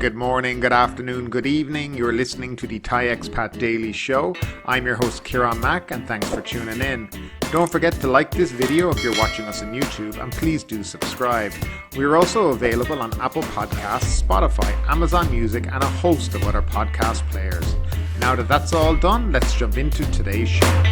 good morning, good afternoon, good evening. You're listening to the Thai Expat Daily Show. I'm your host Kieran Mack and thanks for tuning in. Don't forget to like this video if you're watching us on YouTube and please do subscribe. We're also available on Apple Podcasts, Spotify, Amazon Music and a host of other podcast players. Now that that's all done, let's jump into today's show.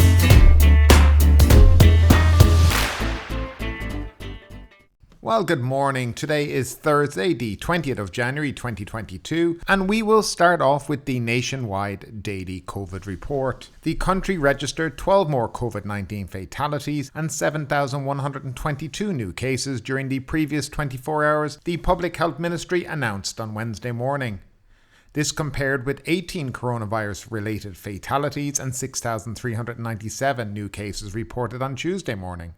Well, good morning. Today is Thursday, the 20th of January 2022, and we will start off with the nationwide daily COVID report. The country registered 12 more COVID-19 fatalities and 7,122 new cases during the previous 24 hours, the Public Health Ministry announced on Wednesday morning. This compared with 18 coronavirus-related fatalities and 6,397 new cases reported on Tuesday morning.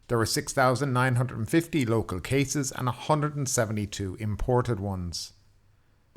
There were 6,950 local cases and 172 imported ones.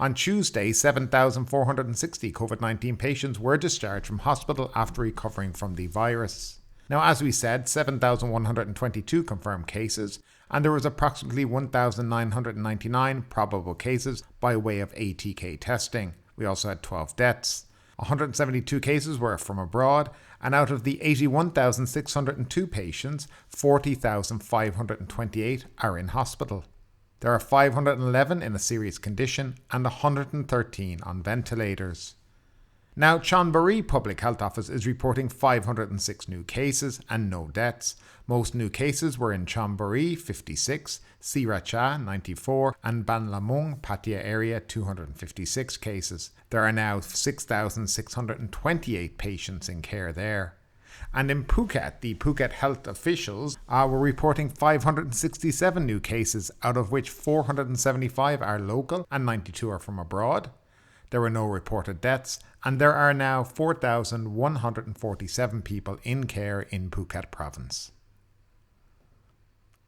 On Tuesday, 7,460 COVID-19 patients were discharged from hospital after recovering from the virus. Now, as we said, 7,122 confirmed cases, and there was approximately 1,999 probable cases by way of ATK testing. We also had 12 deaths. 172 cases were from abroad, and out of the 81,602 patients, 40,528 are in hospital. There are 511 in a serious condition and 113 on ventilators. Now, Chonburi Public Health Office is reporting 506 new cases and no deaths. Most new cases were in Chonburi, 56, Sriracha, 94, and Ban Lamung, Pattaya area, 256 cases. There are now 6,628 patients in care there. And in Phuket, the Phuket health officials were reporting 567 new cases, out of which 475 are local and 92 are from abroad. There were no reported deaths, and there are now 4,147 people in care in Phuket province.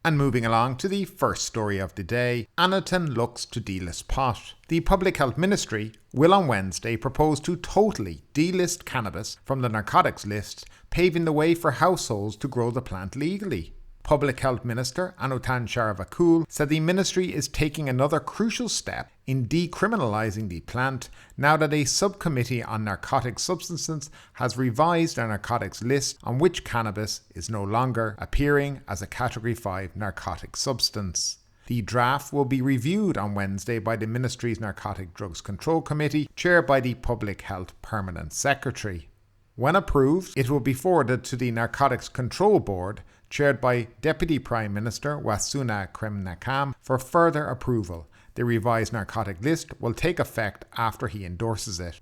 And moving along to the first story of the day, Anutin looks to delist pot. The Public Health Ministry will on Wednesday propose to totally delist cannabis from the narcotics list, paving the way for households to grow the plant legally. Public Health Minister Anutin Charnvirakul said the ministry is taking another crucial step in decriminalizing the plant now that a subcommittee on narcotic substances has revised a narcotics list on which cannabis is no longer appearing as a Category 5 narcotic substance. The draft will be reviewed on Wednesday by the ministry's Narcotic Drugs Control Committee, chaired by the Public Health Permanent Secretary. When approved, it will be forwarded to the Narcotics Control Board, chaired by Deputy Prime Minister Wasuna Kremnakam, for further approval. The revised narcotic list will take effect after he endorses it.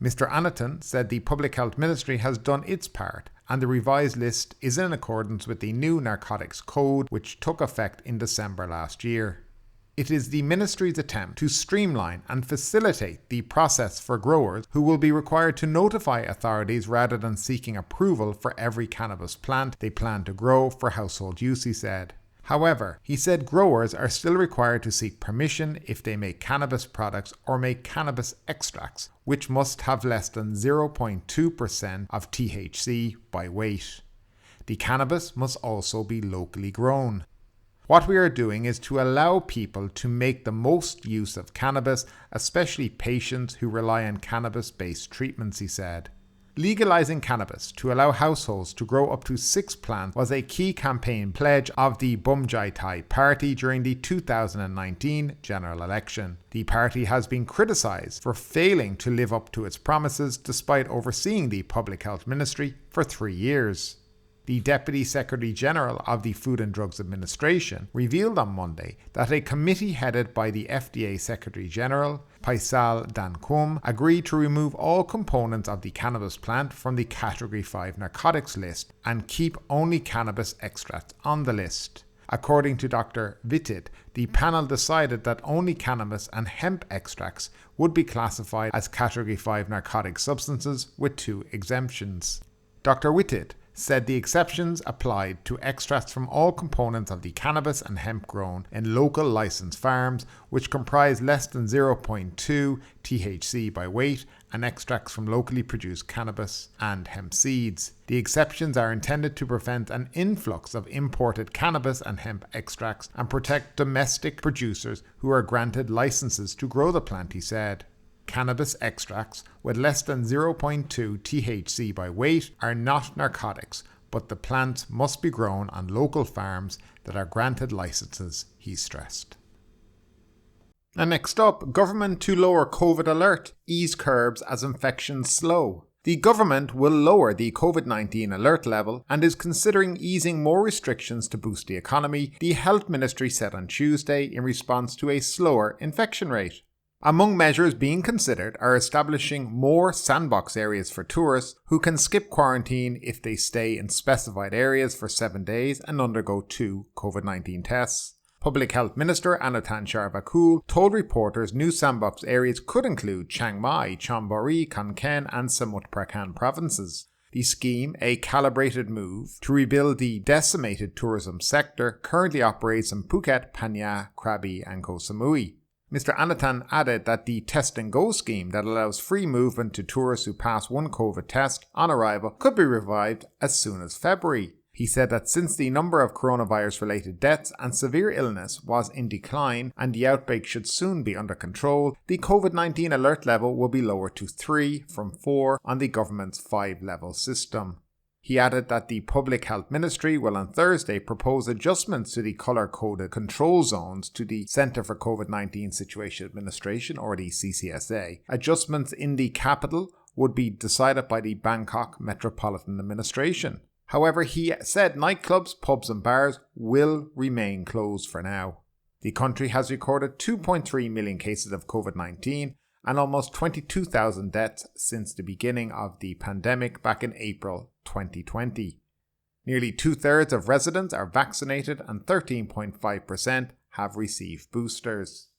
Mr. Anutin said the Public Health Ministry has done its part and the revised list is in accordance with the new Narcotics Code which took effect in December last year. It is the Ministry's attempt to streamline and facilitate the process for growers who will be required to notify authorities rather than seeking approval for every cannabis plant they plan to grow for household use, he said. However, he said growers are still required to seek permission if they make cannabis products or make cannabis extracts, which must have less than 0.2% of THC by weight. The cannabis must also be locally grown. What we are doing is to allow people to make the most use of cannabis, especially patients who rely on cannabis-based treatments, he said. Legalizing cannabis to allow households to grow up to 6 plants was a key campaign pledge of the Bumjai Thai Party during the 2019 general election. The party has been criticised for failing to live up to its promises despite overseeing the Public Health Ministry for 3 years. The Deputy Secretary General of the Food and Drugs Administration revealed on Monday that a committee headed by the FDA Secretary General, Paisal Dankum, agreed to remove all components of the cannabis plant from the Category 5 narcotics list and keep only cannabis extracts on the list. According to Dr. Wittit, the panel decided that only cannabis and hemp extracts would be classified as Category 5 narcotic substances with 2 exemptions. Dr. Wittit said the exceptions applied to extracts from all components of the cannabis and hemp grown in local licensed farms, which comprise less than 0.2 THC by weight, and extracts from locally produced cannabis and hemp seeds. The exceptions are intended to prevent an influx of imported cannabis and hemp extracts and protect domestic producers who are granted licenses to grow the plant, he said. Cannabis extracts with less than 0.2 THC by weight are not narcotics, but the plants must be grown on local farms that are granted licenses, he stressed. And next up, government to lower COVID alert, ease curbs as infections slow. The government will lower the COVID-19 alert level and is considering easing more restrictions to boost the economy, the Health Ministry said on Tuesday in response to a slower infection rate. Among measures being considered are establishing more sandbox areas for tourists who can skip quarantine if they stay in specified areas for 7 days and undergo 2 COVID-19 tests. Public Health Minister Anutin Charnvirakul told reporters new sandbox areas could include Chiang Mai, Chonburi, Kon Ken and Samut Prakan provinces. The scheme, a calibrated move to rebuild the decimated tourism sector, currently operates in Phuket, Phang, Krabi and Koh Samui. Mr. Anutin added that the Test and Go scheme that allows free movement to tourists who pass one COVID test on arrival could be revived as soon as February. He said that since the number of coronavirus-related deaths and severe illness was in decline and the outbreak should soon be under control, the COVID-19 alert level will be lowered to 3 from 4 on the government's 5-level system. He added that the Public Health Ministry will on Thursday propose adjustments to the colour-coded control zones to the Centre for COVID-19 Situation Administration, or the CCSA. Adjustments in the capital would be decided by the Bangkok Metropolitan Administration. However, he said nightclubs, pubs and bars will remain closed for now. The country has recorded 2.3 million cases of COVID-19 and almost 22,000 deaths since the beginning of the pandemic back in April 2020. Nearly 2/3 of residents are vaccinated and 13.5% have received boosters.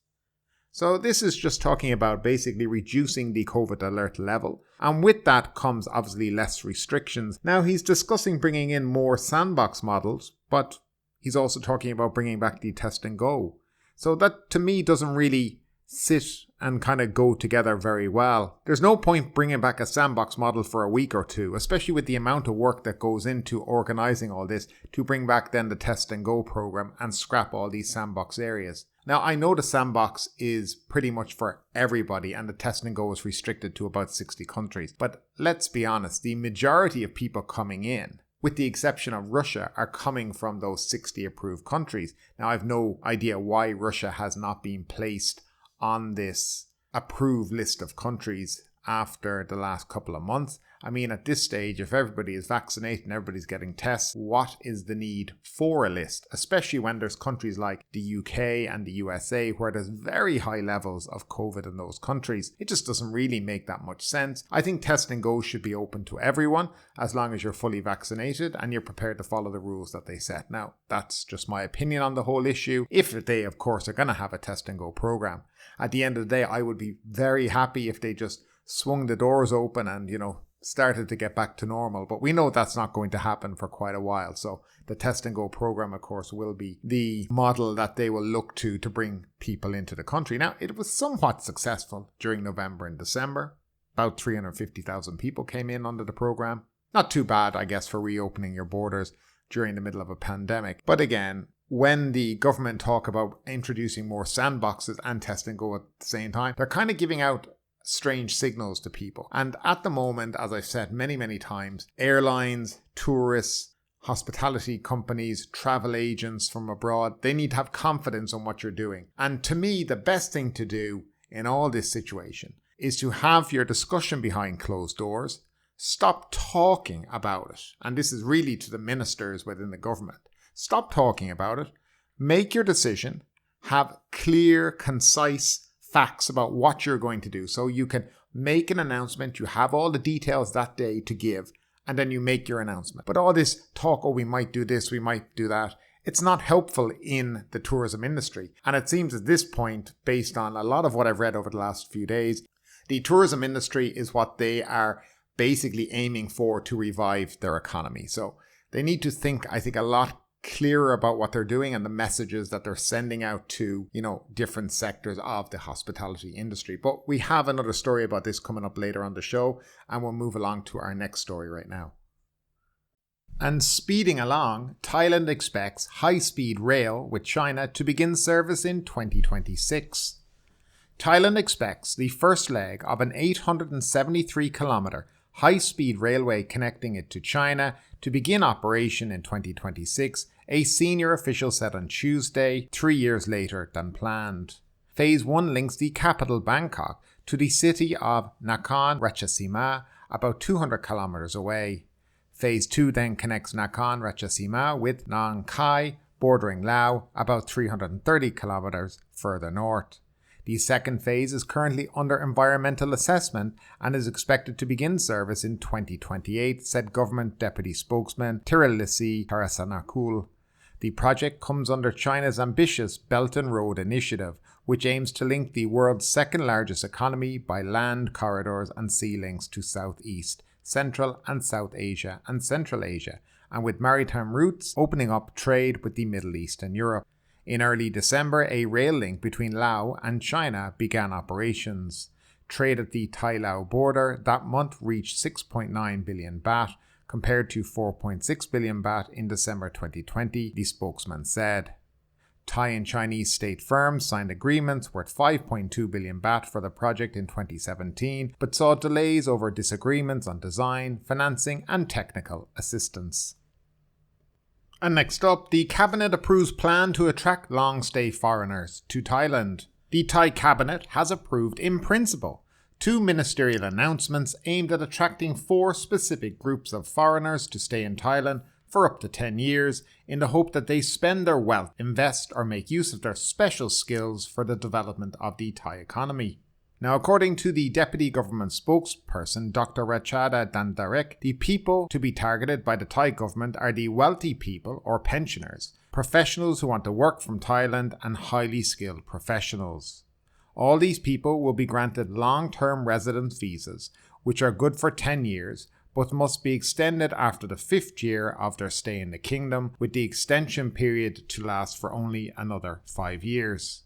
So this is just talking about basically reducing the COVID alert level. And with that comes obviously less restrictions. Now he's discussing bringing in more sandbox models, but he's also talking about bringing back the test and go. So that to me doesn't really sit and kind of go together very well. There's no point bringing back a sandbox model for a week or two, especially with the amount of work that goes into organising all this to bring back then the test and go program and scrap all these sandbox areas. Now, I know the sandbox is pretty much for everybody and the test and go is restricted to about 60 countries. But let's be honest, the majority of people coming in, with the exception of Russia, are coming from those 60 approved countries. Now, I've no idea why Russia has not been placed on this approved list of countries after the last couple of months. I mean, at this stage, if everybody is vaccinated and everybody's getting tests, what is the need for a list? Especially when there's countries like the UK and the USA where there's very high levels of COVID in those countries. It just doesn't really make that much sense. I think test and go should be open to everyone as long as you're fully vaccinated and you're prepared to follow the rules that they set. Now, that's just my opinion on the whole issue. If they, of course, are going to have a test and go program. At the end of the day, I would be very happy if they just swung the doors open and, started to get back to normal. But we know that's not going to happen for quite a while. So the test and go program, of course, will be the model that they will look to bring people into the country. Now, it was somewhat successful during November and December. About 350,000 people came in under the program. Not too bad, I guess, for reopening your borders during the middle of a pandemic. But again, when the government talk about introducing more sandboxes and test and go at the same time, they're kind of giving out strange signals to people. And at the moment, as I've said many, many times, airlines, tourists, hospitality companies, travel agents from abroad, they need to have confidence in what you're doing. And to me, the best thing to do in all this situation is to have your discussion behind closed doors. Stop talking about it. And this is really to the ministers within the government. Stop talking about it. Make your decision. Have clear, concise facts about what you're going to do. So you can make an announcement. You have all the details that day to give. And then you make your announcement. But all this talk, we might do this, we might do that. It's not helpful in the tourism industry. And it seems at this point, based on a lot of what I've read over the last few days, the tourism industry is what they are basically aiming to revive their economy. So they need to think, I think, a lot clearer about what they're doing and the messages that they're sending out to, different sectors of the hospitality industry. But we have another story about this coming up later on the show, and we'll move along to our next story right now. And speeding along, Thailand expects high-speed rail with China to begin service in 2026. Thailand expects the first leg of an 873-kilometre high-speed railway connecting it to China to begin operation in 2026, a senior official said on Tuesday, 3 years later than planned. Phase 1 links the capital Bangkok to the city of Nakhon Ratchasima, about 200 kilometres away. Phase 2 then connects Nakhon Ratchasima with Nong Khai, bordering Laos, about 330 kilometres further north. The second phase is currently under environmental assessment and is expected to begin service in 2028, said Government Deputy Spokesman Thairilisi Charnvirakul. The project comes under China's ambitious Belt and Road Initiative, which aims to link the world's second largest economy by land corridors and sea links to Southeast, Central and South Asia and Central Asia, and with maritime routes opening up trade with the Middle East and Europe. In early December, a rail link between Laos and China began operations. Trade at the Thai-Lao border that month reached 6.9 billion baht, compared to 4.6 billion baht in December 2020, the spokesman said. Thai and Chinese state firms signed agreements worth 5.2 billion baht for the project in 2017, but saw delays over disagreements on design, financing and technical assistance. And next up, the Cabinet approves plan to attract long-stay foreigners to Thailand. The Thai Cabinet has approved in principle 2 ministerial announcements aimed at attracting 4 specific groups of foreigners to stay in Thailand for up to 10 years in the hope that they spend their wealth, invest or make use of their special skills for the development of the Thai economy. Now, according to the Deputy Government Spokesperson, Dr. Rachada Dandarek, the people to be targeted by the Thai government are the wealthy people or pensioners, professionals who want to work from Thailand and highly skilled professionals. All these people will be granted long-term residence visas, which are good for 10 years, but must be extended after the 5th year of their stay in the kingdom, with the extension period to last for only another 5 years.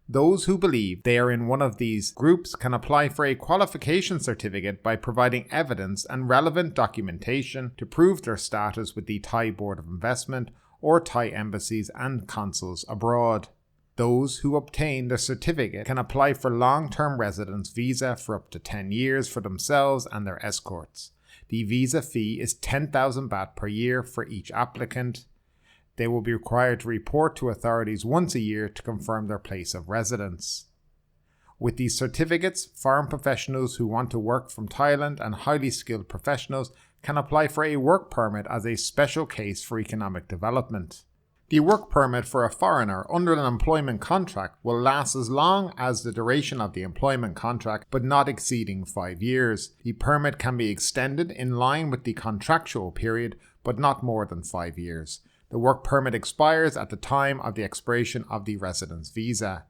Those who believe they are in one of these groups can apply for a qualification certificate by providing evidence and relevant documentation to prove their status with the Thai Board of Investment or Thai embassies and consuls abroad. Those who obtain the certificate can apply for long-term residence visa for up to 10 years for themselves and their escorts. The visa fee is 10,000 baht per year for each applicant. They will be required to report to authorities once a year to confirm their place of residence. With these certificates, foreign professionals who want to work from Thailand and highly skilled professionals can apply for a work permit as a special case for economic development. The work permit for a foreigner under an employment contract will last as long as the duration of the employment contract, but not exceeding 5 years. The permit can be extended in line with the contractual period, but not more than 5 years. The work permit expires at the time of the expiration of the residence visa.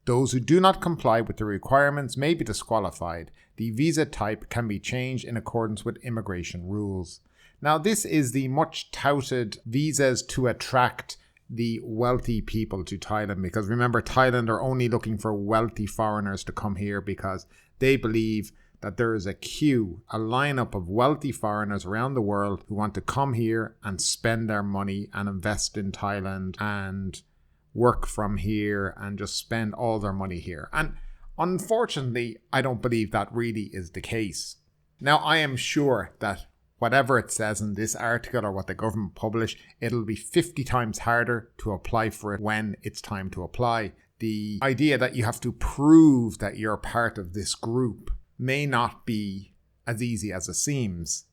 Those who do not comply with the requirements may be disqualified. The visa type can be changed in accordance with immigration rules. Now, this is the much touted visas to attract the wealthy people to Thailand, because remember, Thailand are only looking for wealthy foreigners to come here because they believe that there is a queue, a lineup of wealthy foreigners around the world who want to come here and spend their money and invest in Thailand and work from here and just spend all their money here. And unfortunately, I don't believe that really is the case. Now, I am sure that whatever it says in this article or what the government publish, it'll be 50 times harder to apply for it when it's time to apply. The idea that you have to prove that you're part of this group may not be as easy as it seems,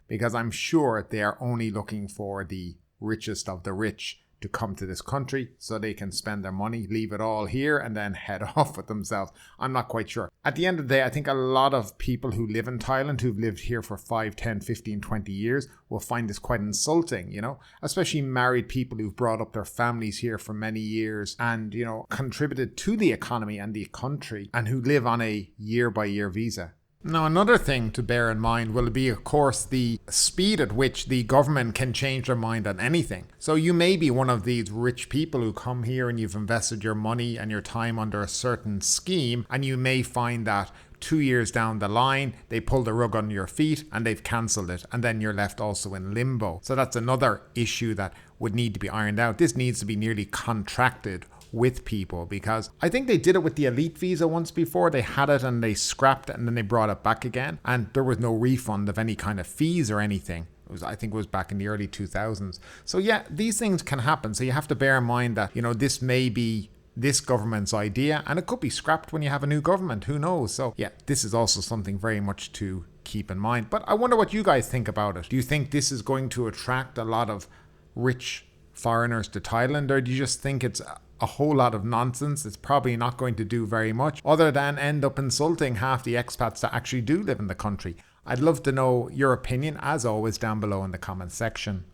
because I'm sure they are only looking for the richest of the rich to come to this country so they can spend their money, leave it all here and then head off with themselves. I'm not quite sure. At the end of the day, I think a lot of people who live in Thailand, who've lived here for 5, 10, 15, 20 years will find this quite insulting, especially married people who've brought up their families here for many years and, contributed to the economy and the country and who live on a year-by-year visa. Now, another thing to bear in mind will be, of course, the speed at which the government can change their mind on anything. So you may be one of these rich people who come here and you've invested your money and your time under a certain scheme, and you may find that 2 years down the line, they pull the rug under your feet and they've cancelled it, and then you're left also in limbo. So that's another issue that would need to be ironed out. This needs to be nearly contracted with people, because I think they did it with the elite visa once before. They had it and they scrapped it and then they brought it back again, and there was no refund of any kind of fees or anything. I think it was back in the early 2000s. So yeah, these things can happen. So you have to bear in mind that, this may be this government's idea and it could be scrapped when you have a new government. Who knows? So yeah, this is also something very much to keep in mind. But I wonder what you guys think about it. Do you think this is going to attract a lot of rich foreigners to Thailand, or do you just think it's a whole lot of nonsense? It's probably not going to do very much other than end up insulting half the expats that actually do live in the country. I'd love to know your opinion, as always, down below in the comments section.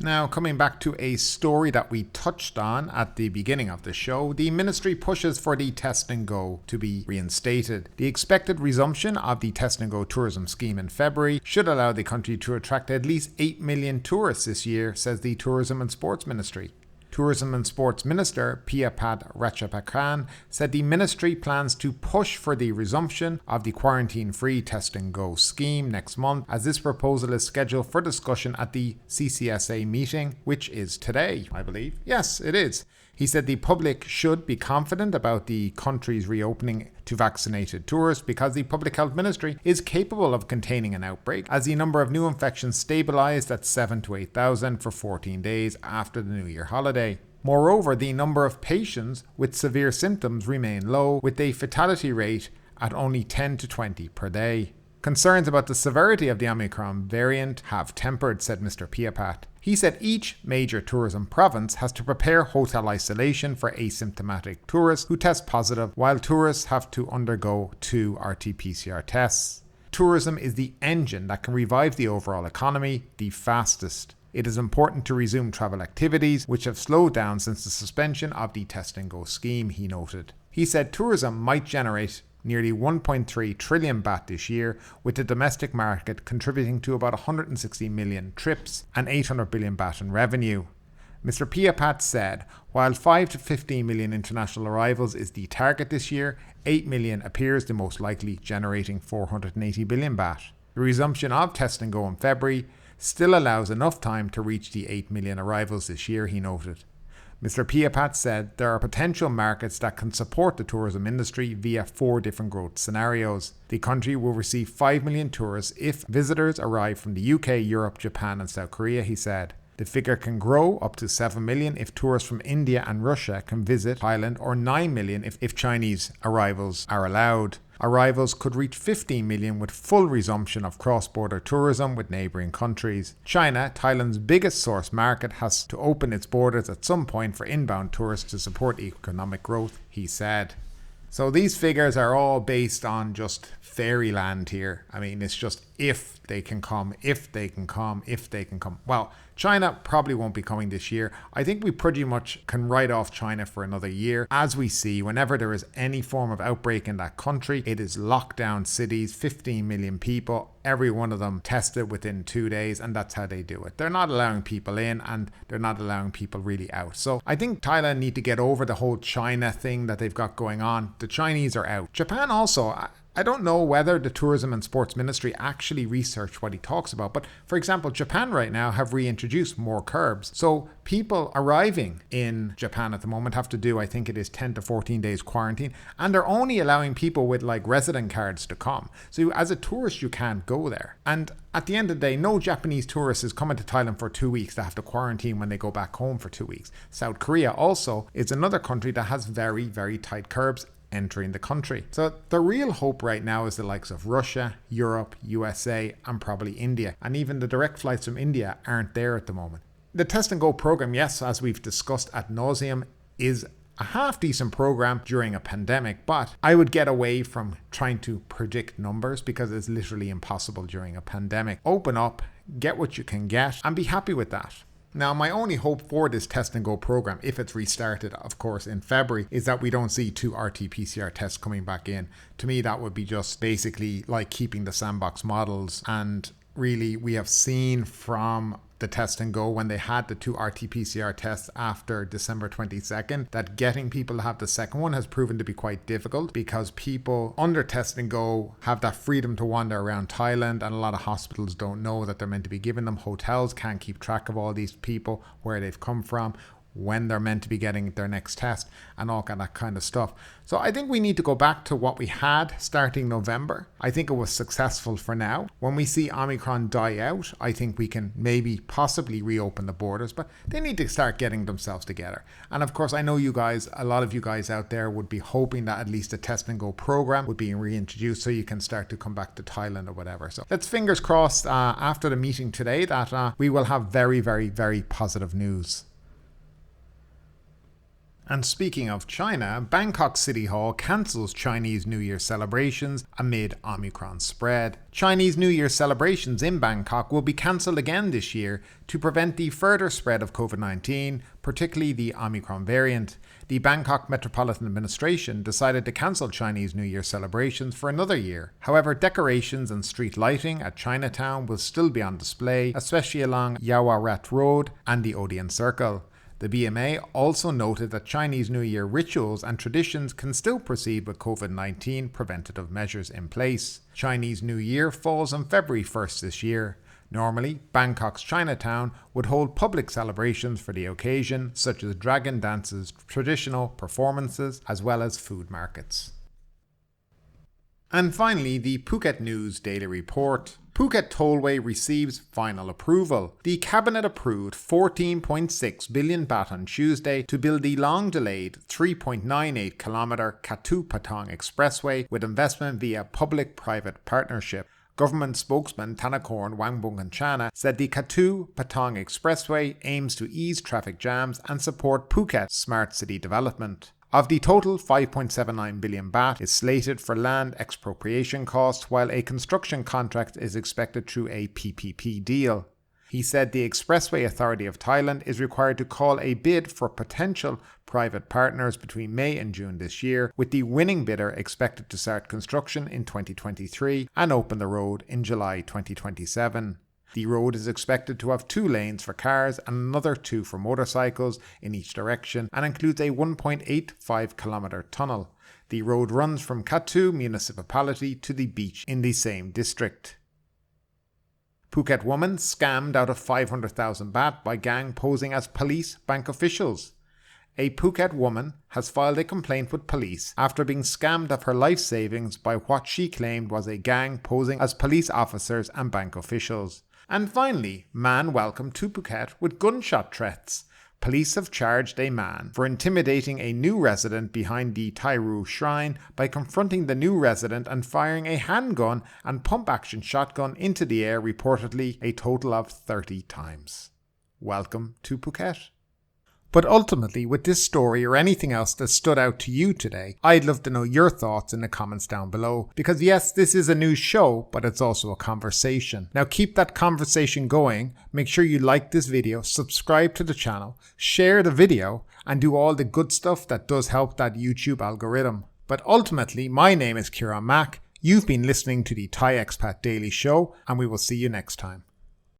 Now, coming back to a story that we touched on at the beginning of the show, the ministry pushes for the Test and Go to be reinstated. The expected resumption of the Test and Go tourism scheme in February should allow the country to attract at least 8 million tourists this year, says the Tourism and Sports Ministry. Tourism and Sports Minister EP151 Ratchapakan said the ministry plans to push for the resumption of the quarantine-free Test and Go scheme next month, as this proposal is scheduled for discussion at the CCSA meeting, which is today, I believe. Yes, it is. He said the public should be confident about the country's reopening to vaccinated tourists because the Public Health Ministry is capable of containing an outbreak, as the number of new infections stabilised at 7,000 to 8,000 for 14 days after the New Year holiday. Moreover, the number of patients with severe symptoms remain low, with a fatality rate at only 10 to 20 per day. Concerns about the severity of the Omicron variant have tempered, said Mr. EP151. He said each major tourism province has to prepare hotel isolation for asymptomatic tourists who test positive, while tourists have to undergo 2 RT-PCR tests. Tourism is the engine that can revive the overall economy the fastest. It is important to resume travel activities, which have slowed down since the suspension of the Test and Go scheme, he noted. He said tourism might generate nearly 1.3 trillion baht this year, with the domestic market contributing to about 160 million trips and 800 billion baht in revenue. Mr. EP151 said, while 5 to 15 million international arrivals is the target this year, 8 million appears the most likely, generating 480 billion baht. The resumption of Test and Go in February still allows enough time to reach the 8 million arrivals this year, he noted. Mr. EP151 said there are potential markets that can support the tourism industry via 4 different growth scenarios. The country will receive 5 million tourists if visitors arrive from the UK, Europe, Japan and South Korea, he said. The figure can grow up to 7 million if tourists from India and Russia can visit Thailand, or 9 million if Chinese arrivals are allowed. Arrivals could reach 15 million with full resumption of cross-border tourism with neighbouring countries. China, Thailand's biggest source market, has to open its borders at some point for inbound tourists to support economic growth, he said. So these figures are all based on just fairyland here. I mean, it's just if they can come, if they can come, if they can come. Well, China probably won't be coming this year. I think we pretty much can write off China for another year. As we see, whenever there is any form of outbreak in that country, it is lockdown cities, 15 million people, every one of them tested within 2 days, and that's how they do it. They're not allowing people in and they're not allowing people really out. So I think Thailand need to get over the whole China thing that they've got going on. The Chinese are out. Japan also, I don't know whether the Tourism and Sports Ministry actually researched what he talks about, but for example, Japan right now have reintroduced more curbs. So people arriving in Japan at the moment have to do, I think it is 10 to 14 days quarantine, and they're only allowing people with like resident cards to come. So as a tourist, you can't go there. And at the end of the day, no Japanese tourist is coming to Thailand for 2 weeks to have to quarantine when they go back home for 2 weeks. South Korea also is another country that has very, very tight curbs entering the country. So the real hope right now is the likes of Russia, Europe, USA and probably India. And even the direct flights from India aren't there at the moment. The Test and Go program, yes, as we've discussed ad nauseum, is a half decent program during a pandemic, but I would get away from trying to predict numbers because it's literally impossible during a pandemic. Open up, get what you can get and be happy with that. Now, my only hope for this test and go program, if it's restarted, of course, in February, is that we don't see 2 RT-PCR tests coming back in. To me, that would be just basically like keeping the sandbox models. And really, we have seen from the test and go when they had the 2 RT-PCR tests after December 22nd, that getting people to have the second one has proven to be quite difficult because people under test and go have that freedom to wander around Thailand, and a lot of hospitals don't know that they're meant to be giving them. Hotels can't keep track of all these people, where they've come from, when they're meant to be getting their next test, and all that kind of stuff. So I think we need to go back to what we had starting November. I think it was successful for now. When we see Omicron die out, I think we can maybe possibly reopen the borders, but they need to start getting themselves together. And of course, I know you guys, a lot of you guys out there would be hoping that at least a test and go program would be reintroduced so you can start to come back to Thailand or whatever. So let's fingers crossed after the meeting today that we will have very, very, very positive news. And speaking of China, Bangkok City Hall cancels Chinese New Year celebrations amid Omicron spread. Chinese New Year celebrations in Bangkok will be cancelled again this year to prevent the further spread of COVID-19, particularly the Omicron variant. The Bangkok Metropolitan Administration decided to cancel Chinese New Year celebrations for another year. However, decorations and street lighting at Chinatown will still be on display, especially along Yaowarat Road and the Odeon Circle. The BMA also noted that Chinese New Year rituals and traditions can still proceed with COVID-19 preventative measures in place. Chinese New Year falls on February 1st this year. Normally, Bangkok's Chinatown would hold public celebrations for the occasion, such as dragon dances, traditional performances, as well as food markets. And finally, the Phuket News Daily Report. Phuket Tollway receives final approval. The Cabinet approved 14.6 billion baht on Tuesday to build the long-delayed 3.98 kilometre Katu Patong Expressway with investment via public-private partnership. Government spokesman Thanakorn Wangbongkanchana said the Katu Patong Expressway aims to ease traffic jams and support Phuket's smart city development. Of the total, 5.79 billion baht is slated for land expropriation costs, while a construction contract is expected through a PPP deal. He said the Expressway Authority of Thailand is required to call a bid for potential private partners between May and June this year, with the winning bidder expected to start construction in 2023 and open the road in July 2027. The road is expected to have 2 lanes for cars and another 2 for motorcycles in each direction, and includes a 1.85 kilometre tunnel. The road runs from Katu municipality to the beach in the same district. Phuket woman scammed out of 500,000 baht by gang posing as police bank officials. A Phuket woman has filed a complaint with police after being scammed of her life savings by what she claimed was a gang posing as police officers and bank officials. And finally, man welcomed to Phuket with gunshot threats. Police have charged a man for intimidating a new resident behind the Thairu shrine by confronting the new resident and firing a handgun and pump-action shotgun into the air, reportedly a total of 30 times. Welcome to Phuket. But ultimately, with this story or anything else that stood out to you today, I'd love to know your thoughts in the comments down below. Because yes, this is a news show, but it's also a conversation. Now keep that conversation going. Make sure you like this video, subscribe to the channel, share the video, and do all the good stuff that does help that YouTube algorithm. But ultimately, my name is Kieran Mack. You've been listening to the Thai Expat Daily Show, and we will see you next time.